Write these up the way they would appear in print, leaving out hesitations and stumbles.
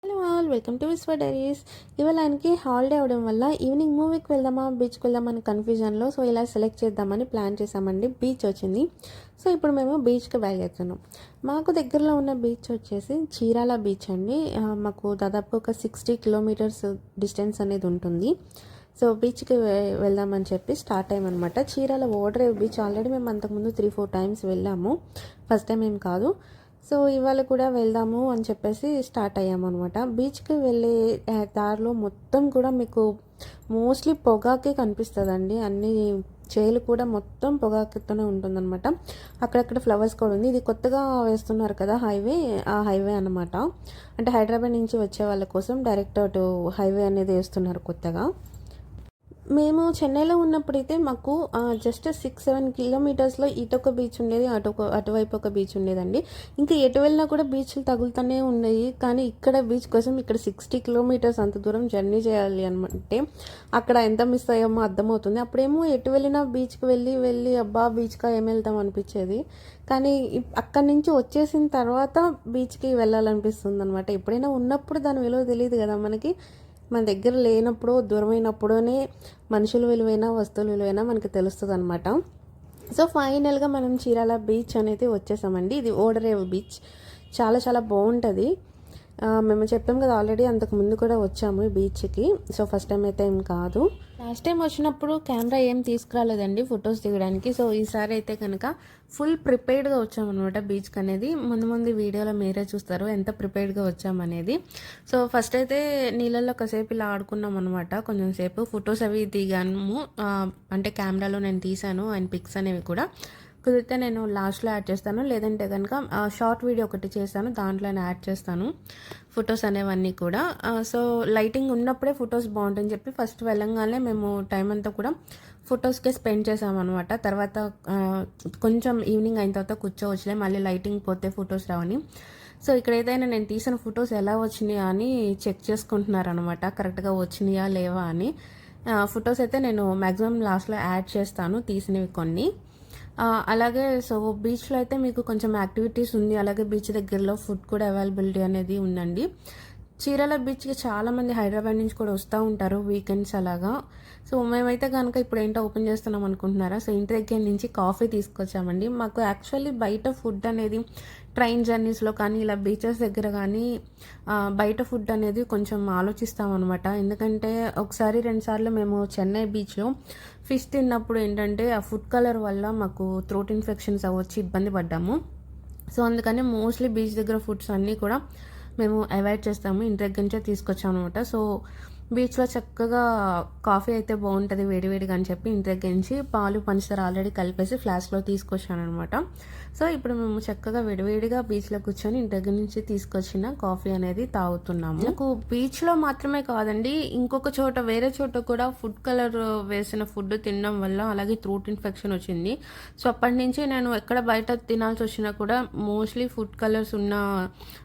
Hello all, welcome to విశ్వ diaries. ఇవాళ ఆయనకి హాలిడే అవడం వల్ల ఈవినింగ్ మూవీకి వెళ్దామా బీచ్కి వెళ్దామని కన్ఫ్యూజన్లో ఇలా సెలెక్ట్ చేద్దామని ప్లాన్ చేసామండి. బీచ్ వచ్చింది. సో ఇప్పుడు మేము బీచ్కి బయలుదేరుతున్నాం. మాకు దగ్గరలో ఉన్న బీచ్ వచ్చేసి చీరాల బీచ్ అండి. మాకు దాదాపు ఒక 60 కిలోమీటర్స్ డిస్టెన్స్ అనేది ఉంటుంది. సో బీచ్కి వెళ్దామని చెప్పి స్టార్ట్ అయ్యామన్నమాట. చీరాల ఓడరేవ్ బీచ్ ఆల్రెడీ మేము అంతకుముందు 3-4 టైమ్స్ వెళ్ళాము. ఫస్ట్ టైం ఏం కాదు. సో ఇవాళ కూడా వెళ్దాము అని చెప్పేసి స్టార్ట్ అయ్యాము అనమాట. బీచ్కి వెళ్ళే దారిలో మొత్తం కూడా మీకు మోస్ట్లీ పొగాకే కనిపిస్తుందండి. అన్ని చేలు కూడా మొత్తం పొగాకుతోనే ఉంటుందన్నమాట. అక్కడక్కడ ఫ్లవర్స్ కూడా ఉంది. ఇది కొత్తగా వేస్తున్నారు కదా హైవే, ఆ హైవే అనమాట. అంటే హైదరాబాద్ నుంచి వచ్చే వాళ్ళ కోసం డైరెక్ట్ అటు హైవే అనేది వేస్తున్నారు కొత్తగా. మేము చెన్నైలో ఉన్నప్పుడైతే మాకు జస్ట్ 6-7 కిలోమీటర్స్లో ఇటొక బీచ్ ఉండేది, అటువైపు ఒక బీచ్ ఉండేదండి. ఇంకా ఎటు వెళ్ళినా కూడా బీచ్లు తగులుతూనే ఉన్నాయి. కానీ ఇక్కడ బీచ్ కోసం ఇక్కడ 60 కిలోమీటర్స్ అంత దూరం జర్నీ చేయాలి అంటే అక్కడ ఎంత మిస్ అయ్యామో అర్థమవుతుంది. అప్పుడేమో ఎటు వెళ్ళినా బీచ్కి వెళ్ళి అబ్బా బీచ్గా ఏం వెళ్తాం అనిపించేది. కానీ అక్కడి నుంచి వచ్చేసిన తర్వాత బీచ్కి వెళ్ళాలనిపిస్తుంది అనమాట. ఎప్పుడైనా ఉన్నప్పుడు దాని విలువ తెలియదు కదా మనకి. మన దగ్గర లేనప్పుడు, దూరమైనప్పుడునే మనుషుల విలువైన, వస్తువుల విలువైన మనకి తెలుస్తుంది అనమాట. సో ఫైనల్గా మనం చీరాల బీచ్ అనేది వచ్చేసామండి. ఇది ఓడరేవు బీచ్. చాలా చాలా బాగుంటుంది. మేము చెప్పాం కదా ఆల్రెడీ, అంతకు ముందు కూడా వచ్చాము ఈ బీచ్కి. సో ఫస్ట్ టైం అయితే ఏం కాదు. లాస్ట్ టైం వచ్చినప్పుడు కెమెరా ఏం తీసుకురాలేదండి ఫొటోస్ దిగడానికి. సో ఈసారి అయితే కనుక ఫుల్ ప్రిపేర్డ్గా వచ్చామన్నమాట బీచ్కి అనేది. ముందు వీడియోలో మీరే చూస్తారు ఎంత ప్రిపేర్డ్గా వచ్చామనేది. సో ఫస్ట్ అయితే నీళ్ళల్లో కాసేపు ఇలా ఆడుకున్నాం అనమాట. కొంచెం సేపు ఫొటోస్ అవి దిగాము. అంటే కెమెరాలో నేను తీసాను అండ్ పిక్స్ అనేవి కూడా. కుదిరితే నేను లాస్ట్లో యాడ్ చేస్తాను, లేదంటే కనుక షార్ట్ వీడియో ఒకటి చేస్తాను, దాంట్లో నేను యాడ్ చేస్తాను ఫొటోస్ అనేవన్నీ కూడా. సో లైటింగ్ ఉన్నప్పుడే ఫొటోస్ బాగుంటుందని చెప్పి ఫస్ట్ వెళ్ళంగానే మేము టైం అంతా కూడా ఫొటోస్కే స్పెండ్ చేసామన్నమాట. తర్వాత కొంచెం ఈవినింగ్ అయిన తర్వాత కూర్చోవచ్చులే, మళ్ళీ లైటింగ్ పోతే ఫొటోస్ రావని. సో ఇక్కడైతే నేను తీసిన ఫొటోస్ ఎలా వచ్చినాయా అని చెక్ చేసుకుంటున్నారనమాట, కరెక్ట్గా వచ్చినాయా లేవా అని. ఫొటోస్ అయితే నేను మ్యాక్సిమం లాస్ట్లో యాడ్ చేస్తాను తీసినవి కొన్ని. అలాగే సో బీచ్లో అయితే మీకు కొంచెం యాక్టివిటీస్ ఉంది. అలాగే బీచ్ దగ్గరలో ఫుడ్ కూడా అవైలబిలిటీ అనేది ఉందండి. చీరాల బీచ్కి చాలామంది హైదరాబాద్ నుంచి కూడా వస్తూ ఉంటారు వీకెండ్స్ అలాగా. సో మేమైతే కనుక ఇప్పుడు ఏంటో ఓపెన్ చేస్తున్నాం అనుకుంటున్నారా. సో ఇంటి దగ్గర నుంచి కాఫీ తీసుకొచ్చామండి. మాకు యాక్చువల్లీ బయట ఫుడ్ అనేది ట్రైన్ జర్నీస్లో కానీ ఇలా బీచెస్ దగ్గర కానీ బయట ఫుడ్ అనేది కొంచెం ఆలోచిస్తామన్నమాట. ఎందుకంటే ఒకసారి 2 సార్లు మేము చెన్నై బీచ్లో ఫిష్ తిన్నప్పుడు ఏంటంటే ఆ ఫుడ్ కలర్ వల్ల మాకు థ్రోట్ ఇన్ఫెక్షన్స్ అవ్వచ్చు, ఇబ్బంది పడ్డాము. సో అందుకని మోస్ట్లీ బీచ్ దగ్గర ఫుడ్స్ అన్నీ కూడా మేము అవాయిడ్ చేస్తాము. ఇంటి దగ్గర నుంచే తీసుకొచ్చాము అనమాట. సో బీచ్లో చక్కగా కాఫీ అయితే బాగుంటుంది వేడివేడిగా అని చెప్పి ఇంటి దగ్గర నుంచి పాలు పంచదార ఆల్రెడీ కలిపేసి ఫ్లాస్క్లో తీసుకొచ్చాను అనమాట. సో ఇప్పుడు మేము చక్కగా వేడివేడిగా బీచ్లో కూర్చొని ఇంటి దగ్గర నుంచి తీసుకొచ్చిన కాఫీ అనేది తాగుతున్నాము. నాకు బీచ్లో మాత్రమే కాదండి, ఇంకొక చోట వేరే చోట కూడా ఫుడ్ కలర్ వేసిన ఫుడ్ తినడం వల్ల అలాగే థ్రోట్ ఇన్ఫెక్షన్ వచ్చింది. సో అప్పటి నుంచి నేను ఎక్కడ బయట తినాల్సి వచ్చినా కూడా మోస్ట్లీ ఫుడ్ కలర్స్ ఉన్న,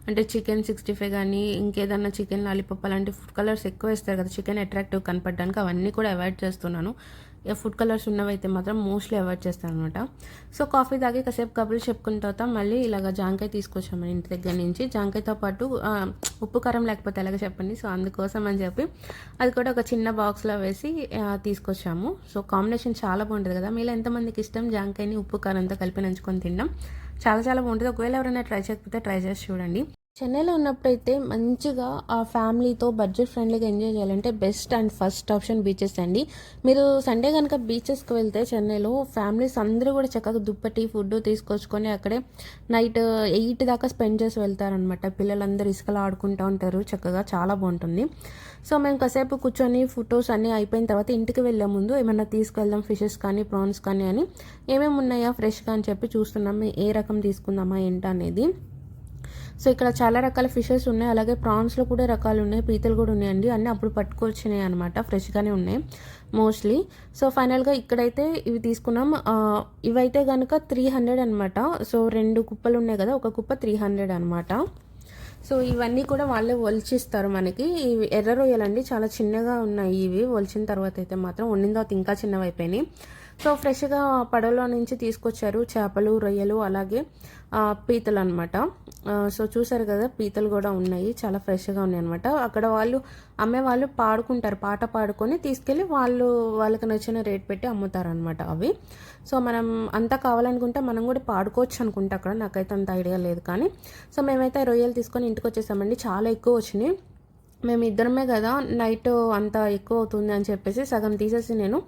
అంటే చికెన్ 65 కానీ ఇంకేదన్నా చికెన్ లాలీపాప్ అలాంటి ఫుడ్ కలర్స్ ఎక్కువ వేస్తారు కదా చికెన్ అట్రాక్టివ్ కనపడడానికి, అవన్నీ కూడా అవాయిడ్ చేస్తున్నాను. ఫుడ్ కలర్స్ ఉన్నవైతే మాత్రం మోస్ట్లీ అవాయిడ్ చేస్తాను అనమాట. సో కాఫీ తాగి కాసేపు కబుర్లు చెప్పుకున్న తర్వాత మళ్ళీ ఇలాగ జాంకాయ తీసుకొచ్చాము ఇంటి దగ్గర నుంచి. జాంకాయతో పాటు ఉప్పు కారం లేకపోతే ఎలాగ చెప్పండి. సో అందుకోసం అని చెప్పి అది కూడా ఒక చిన్న బాక్స్లో వేసి తీసుకొచ్చాము. సో కాంబినేషన్ చాలా బాగుంటుంది కదా. మీలో ఎంతమందికి ఇష్టం జాంకాయని ఉప్పు కారంతో కలిపి నంచుకొని తినడం? చాలా చాలా బాగుంటుంది. ఒకవేళ ఎవరైనా ట్రై చేయకపోతే ట్రై చేసి చూడండి. చెన్నైలో ఉన్నప్పుడైతే మంచిగా ఆ ఫ్యామిలీతో బడ్జెట్ ఫ్రెండ్లీగా ఎంజాయ్ చేయాలంటే best and first option beaches అండి. మీరు సండే కనుక బీచెస్కి వెళ్తే చెన్నైలో ఫ్యామిలీస్ అందరూ కూడా చక్కగా దుప్పటి ఫుడ్ తీసుకొచ్చుకొని అక్కడే నైట్ 8 దాకా స్పెండ్ చేసి వెళ్తారనమాట. పిల్లలందరూ ఇసుకలో ఆడుకుంటూ ఉంటారు చక్కగా, చాలా బాగుంటుంది. సో మేము కాసేపు కూర్చొని ఫొటోస్ అన్నీ అయిపోయిన తర్వాత ఇంటికి వెళ్ళే ముందు ఏమన్నా తీసుకెళ్దాం ఫిషెస్ కానీ ప్రాన్స్ కానీ అని, ఏమేమి ఉన్నాయా ఫ్రెష్గా అని చెప్పి చూస్తున్నాము, ఏ రకం తీసుకుందామా ఏంటా అనేది. సో ఇక్కడ చాలా రకాల ఫిషెస్ ఉన్నాయి, అలాగే ప్రాన్స్లో కూడా రకాలు ఉన్నాయి, పీతలు కూడా ఉన్నాయండి. అన్నీ అప్పుడు పట్టుకొచ్చినాయి అనమాట, ఫ్రెష్గానే ఉన్నాయి మోస్ట్లీ. సో ఫైనల్గా ఇక్కడైతే ఇవి తీసుకున్నాం. ఇవైతే కనుక 300 అనమాట. సో 2 కుప్పలు ఉన్నాయి కదా, ఒక కుప్ప 300 అనమాట. సో ఇవన్నీ కూడా వాళ్ళే ఒలిచిస్తారు మనకి. ఇవి ఎర్ర రొయ్యలండి, చాలా చిన్నగా ఉన్నాయి ఇవి. ఒలిచిన తర్వాత అయితే మాత్రం వండిన తర్వాత ఇంకా చిన్నవి అయిపోయినాయి. సో ఫ్రెష్గా పడవలో నుంచి తీసుకొచ్చారు చేపలు, రొయ్యలు, అలాగే పీతలు అనమాట. సో చూసారు కదా, పీతలు కూడా ఉన్నాయి, చాలా ఫ్రెష్గా ఉన్నాయి అనమాట. అక్కడ వాళ్ళు అమ్మేవాళ్ళు పాడుకుంటారు, పాట పాడుకొని తీసుకెళ్ళి వాళ్ళకి నచ్చిన రేట్ పెట్టి అమ్ముతారనమాట అవి. సో మనం అంతా కావాలనుకుంటే మనం కూడా పాడుకోవచ్చు అనుకుంటా అక్కడ, నాకైతే అంత ఐడియా లేదు కానీ. సో మేమైతే రొయ్యలు తీసుకొని ఇంటికి వచ్చేసామండి. చాలా ఎక్కువ వచ్చినాయి. మేము ఇద్దరమే కదా, నైట్ అంత ఎక్కువ అవుతుంది అని చెప్పేసి సగం తీసేసి నేను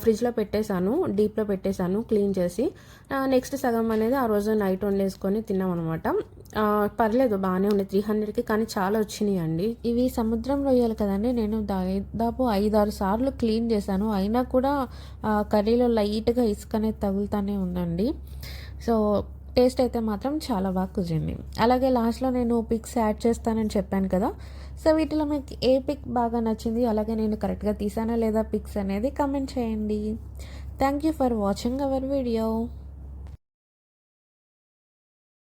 ఫ్రిడ్జ్లో పెట్టేశాను, డీప్లో పెట్టేశాను క్లీన్ చేసి. నెక్స్ట్ సగం అనేది ఆ రోజు నైట్ వండేసుకొని తిన్నాం అనమాట. పర్లేదు, బాగానే ఉన్నాయి 300కి, కానీ చాలా వచ్చినాయి అండి. ఇవి సముద్రం రొయ్యలు కదండి, నేను దాదాపు 5-6 సార్లు క్లీన్ చేశాను, అయినా కూడా కర్రీలో లైట్గా ఇసుక అనేది తగులుతానే ఉందండి. సో టేస్ట్ అయితే మాత్రం చాలా బాగా కుదిరింది. అలాగే లాస్ట్లో నేను పిక్స్ యాడ్ చేస్తానని చెప్పాను కదా, సో వీటిలో మీకు ఏ పిక్ బాగా నచ్చింది, అలాగే నేను కరెక్ట్గా తీసానా లేదా పిక్స్ అనేది కమెంట్ చేయండి. Thank you for watching our video.